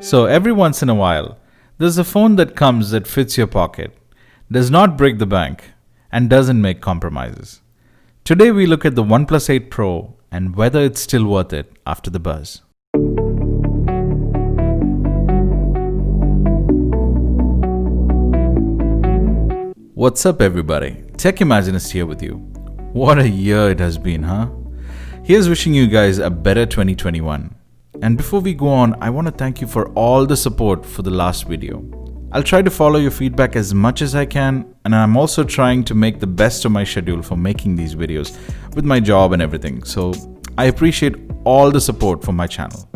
So every once in a while, there's a phone that comes that fits your pocket, does not break the bank, and doesn't make compromises. Today we look at the OnePlus 8 Pro and whether it's still worth it after the buzz. What's up everybody? TechImaginist here with you. What a year it has been, huh? Here's wishing you guys a better 2021. And before we go on, I want to thank you for all the support for the last video. I'll try to follow your feedback as much as I can, and I'm also trying to make the best of my schedule for making these videos with my job and everything. So I appreciate all the support for my channel.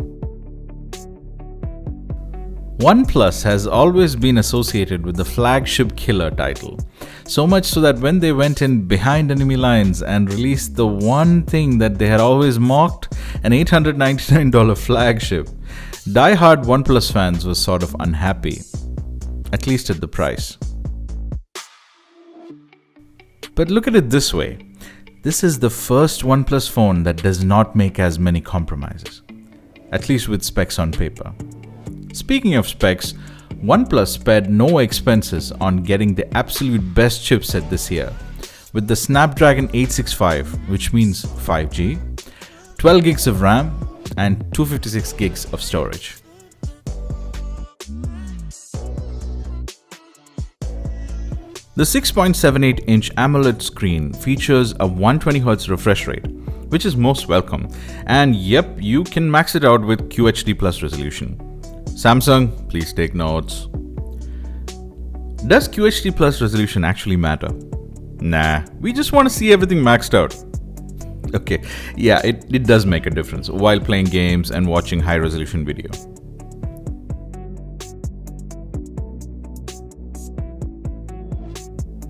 OnePlus has always been associated with the flagship killer title, so much so that when they went in behind enemy lines and released the one thing that they had always mocked, an $899 flagship, die-hard OnePlus fans were sort of unhappy, at least at the price. But look at it this way, this is the first OnePlus phone that does not make as many compromises, at least with specs on paper. Speaking of specs, OnePlus spared no expenses on getting the absolute best chipset this year, with the Snapdragon 865, which means 5G, 12 gigs of RAM, and 256 gigs of storage. The 6.78-inch AMOLED screen features a 120Hz refresh rate, which is most welcome, and yep, you can max it out with QHD+ resolution. Samsung, please take notes. Does QHD+ resolution actually matter? Nah, we just want to see everything maxed out. Okay, yeah, it does make a difference while playing games and watching high-resolution video.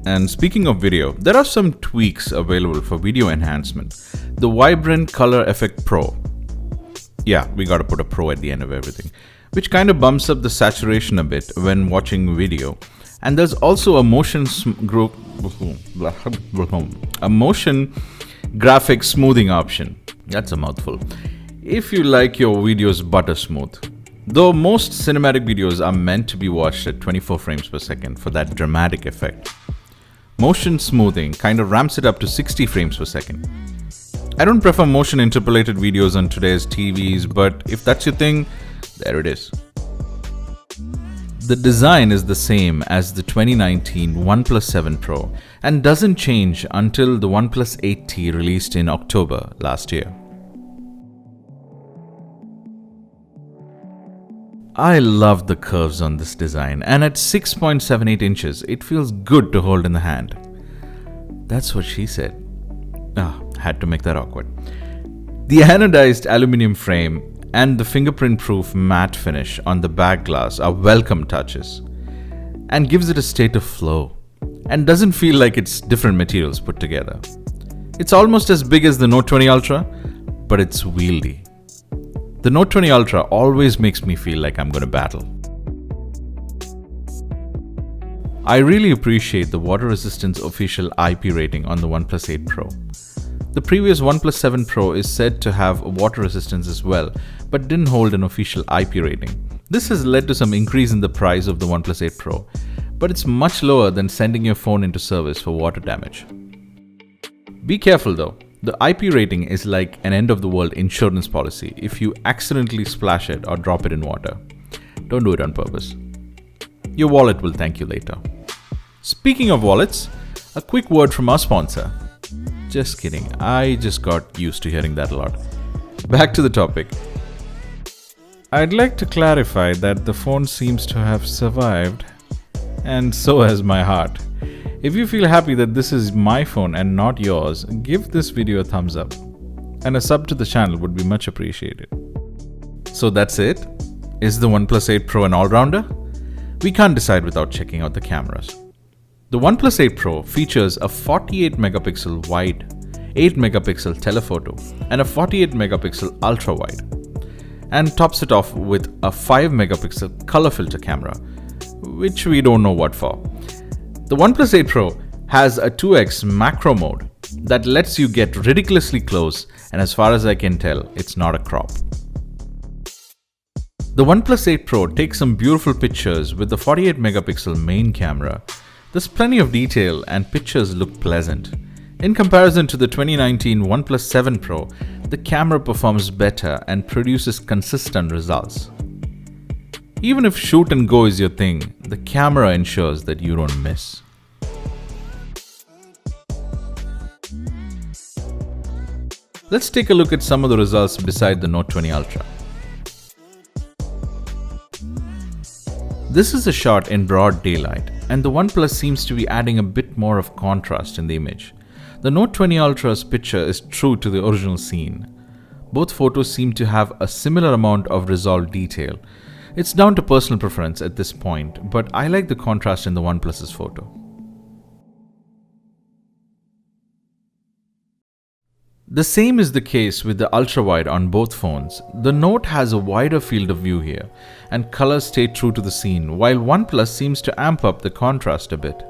And speaking of video, there are some tweaks available for video enhancement. The Vibrant Color Effect Pro. Yeah, we gotta put a pro at the end of everything, which kind of bumps up the saturation a bit when watching video. And there's also a motion graphic smoothing option. That's a mouthful. If you like your videos butter smooth. Though most cinematic videos are meant to be watched at 24 frames per second for that dramatic effect. Motion smoothing kind of ramps it up to 60 frames per second. I don't prefer motion interpolated videos on today's TVs, but if that's your thing, there it is. The design is the same as the 2019 OnePlus 7 Pro and doesn't change until the OnePlus 8T released in October last year. I love the curves on this design, and at 6.78 inches, it feels good to hold in the hand. That's what she said. Had to make that awkward. The anodized aluminum frame and the fingerprint-proof matte finish on the back glass are welcome touches and gives it a state of flow and doesn't feel like it's different materials put together. It's almost as big as the Note 20 Ultra, but it's wieldy. The Note 20 Ultra always makes me feel like I'm going to battle. I really appreciate the water resistance official IP rating on the OnePlus 8 Pro. The previous OnePlus 7 Pro is said to have water resistance as well, but didn't hold an official IP rating. This has led to some increase in the price of the OnePlus 8 Pro, but it's much lower than sending your phone into service for water damage. Be careful though, the IP rating is like an end-of-the-world insurance policy if you accidentally splash it or drop it in water. Don't do it on purpose. Your wallet will thank you later. Speaking of wallets, a quick word from our sponsor. Just kidding, I just got used to hearing that a lot. Back to the topic. I'd like to clarify that the phone seems to have survived, and so has my heart. If you feel happy that this is my phone and not yours, give this video a thumbs up. And a sub to the channel would be much appreciated. So that's it. Is the OnePlus 8 Pro an all-rounder? We can't decide without checking out the cameras. The OnePlus 8 Pro features a 48 megapixel wide, 8 megapixel telephoto, and a 48 megapixel ultra wide, and tops it off with a 5 megapixel color filter camera, which we don't know what for. The OnePlus 8 Pro has a 2x macro mode that lets you get ridiculously close, and as far as I can tell, it's not a crop. The OnePlus 8 Pro takes some beautiful pictures with the 48 megapixel main camera. There's plenty of detail and pictures look pleasant. In comparison to the 2019 OnePlus 7 Pro, the camera performs better and produces consistent results. Even if shoot and go is your thing, the camera ensures that you don't miss. Let's take a look at some of the results beside the Note 20 Ultra. This is a shot in broad daylight, and the OnePlus seems to be adding a bit more of contrast in the image. The Note 20 Ultra's picture is true to the original scene. Both photos seem to have a similar amount of resolved detail. It's down to personal preference at this point, but I like the contrast in the OnePlus's photo. The same is the case with the ultra-wide on both phones. The Note has a wider field of view here, and colors stay true to the scene, while OnePlus seems to amp up the contrast a bit.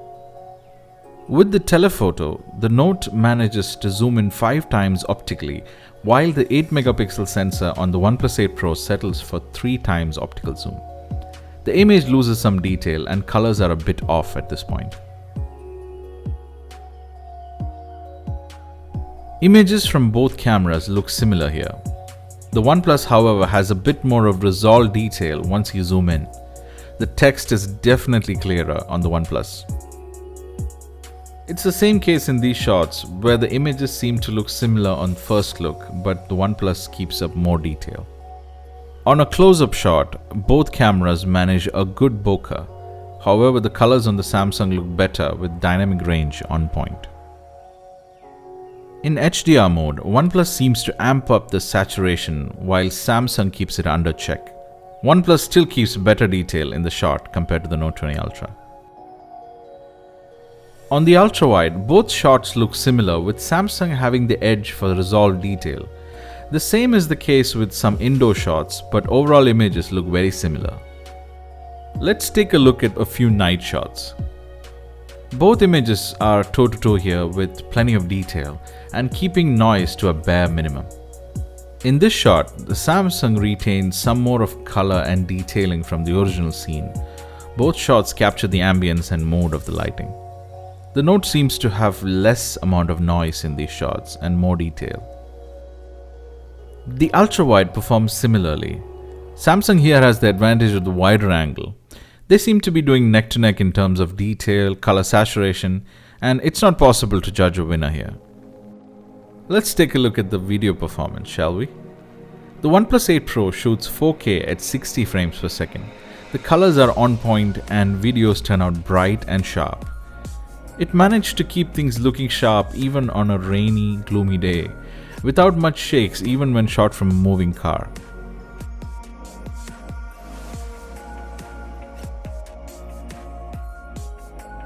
With the telephoto, the Note manages to zoom in 5 times optically, while the 8 megapixel sensor on the OnePlus 8 Pro settles for 3 times optical zoom. The image loses some detail and colors are a bit off at this point. Images from both cameras look similar here. The OnePlus, however, has a bit more of resolved detail once you zoom in. The text is definitely clearer on the OnePlus. It's the same case in these shots, where the images seem to look similar on first look, but the OnePlus keeps up more detail. On a close-up shot, both cameras manage a good bokeh. However, the colors on the Samsung look better with dynamic range on point. In HDR mode, OnePlus seems to amp up the saturation while Samsung keeps it under check. OnePlus still keeps better detail in the shot compared to the Note 20 Ultra. On the ultra-wide, both shots look similar, with Samsung having the edge for resolved detail. The same is the case with some indoor shots, but overall images look very similar. Let's take a look at a few night shots. Both images are toe-to-toe here with plenty of detail and keeping noise to a bare minimum. In this shot, the Samsung retains some more of color and detailing from the original scene. Both shots capture the ambience and mood of the lighting. The Note seems to have less amount of noise in these shots and more detail. The ultra-wide performs similarly. Samsung here has the advantage of the wider angle. They seem to be doing neck to neck in terms of detail, color saturation, and it's not possible to judge a winner here. Let's take a look at the video performance, shall we? The OnePlus 8 Pro shoots 4K at 60 frames per second. The colors are on point and videos turn out bright and sharp. It managed to keep things looking sharp even on a rainy, gloomy day, without much shakes even when shot from a moving car.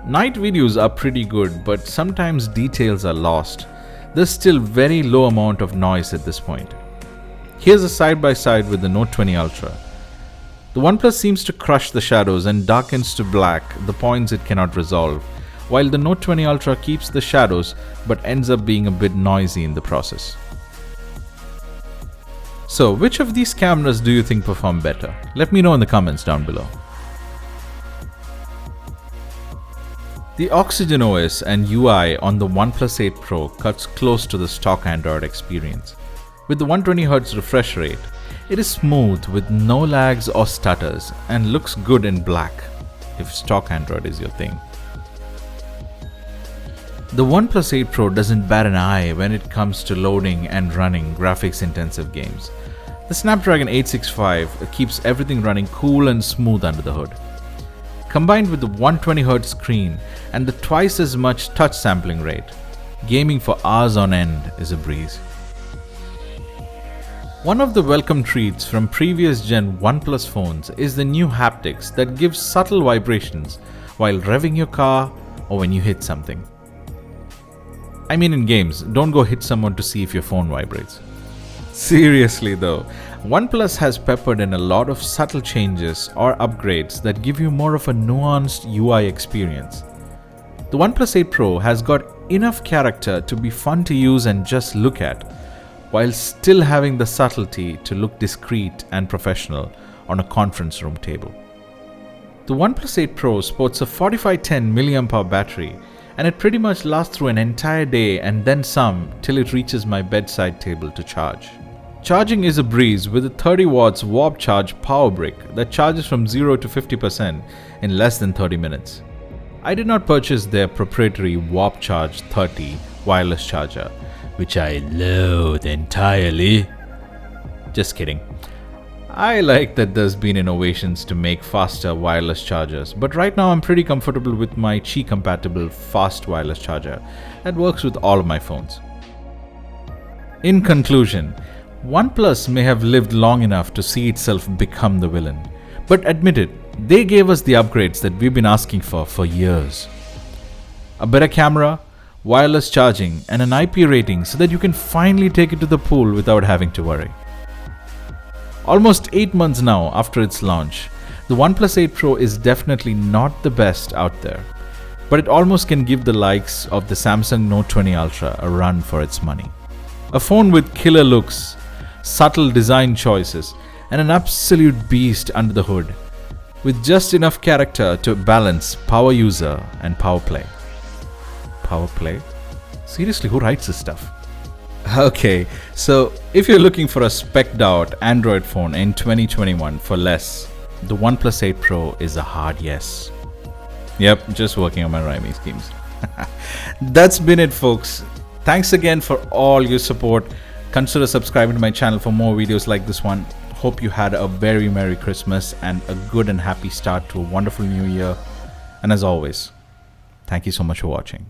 Night videos are pretty good, but sometimes details are lost. There's still very low amount of noise at this point. Here's a side-by-side with the Note 20 Ultra. The OnePlus seems to crush the shadows and darkens to black the points it cannot resolve, while the Note 20 Ultra keeps the shadows but ends up being a bit noisy in the process. So, which of these cameras do you think perform better? Let me know in the comments down below. The Oxygen OS and UI on the OnePlus 8 Pro cuts close to the stock Android experience. With the 120Hz refresh rate, it is smooth with no lags or stutters and looks good in black, if stock Android is your thing. The OnePlus 8 Pro doesn't bat an eye when it comes to loading and running graphics-intensive games. The Snapdragon 865 keeps everything running cool and smooth under the hood. combined with the 120Hz screen and the twice as much touch sampling rate, gaming for hours on end is a breeze. One of the welcome treats from previous gen OnePlus phones is the new haptics that gives subtle vibrations while revving your car or when you hit something. I mean, in games, don't go hit someone to see if your phone vibrates. Seriously though, OnePlus has peppered in a lot of subtle changes or upgrades that give you more of a nuanced UI experience. The OnePlus 8 Pro has got enough character to be fun to use and just look at, while still having the subtlety to look discreet and professional on a conference room table. The OnePlus 8 Pro sports a 4510 mAh battery, and it pretty much lasts through an entire day and then some till it reaches my bedside table to charge. Charging is a breeze with a 30 watts warp charge power brick that charges from 0 to 50% in less than 30 minutes. I did not purchase their proprietary warp charge 30 wireless charger, which I loathe entirely. Just kidding. I like that there's been innovations to make faster wireless chargers, but right now I'm pretty comfortable with my Qi compatible fast wireless charger that works with all of my phones. In conclusion, OnePlus may have lived long enough to see itself become the villain, but admit it, they gave us the upgrades that we've been asking for years. A better camera, wireless charging, and an IP rating so that you can finally take it to the pool without having to worry. Almost 8 months now after its launch, the OnePlus 8 Pro is definitely not the best out there, but it almost can give the likes of the Samsung Note 20 Ultra a run for its money. A phone with killer looks, subtle design choices, and an absolute beast under the hood, with just enough character to balance power user and power play. Power play? Seriously, who writes this stuff? Okay, so if you're looking for a spec'd out Android phone in 2021 for less, the OnePlus 8 Pro is a hard yes. Yep, just working on my rhyming schemes. That's been it, folks. Thanks again for all your support. Consider subscribing to my channel for more videos like this one. Hope you had a very Merry Christmas and a good and happy start to a wonderful new year. And as always, thank you so much for watching.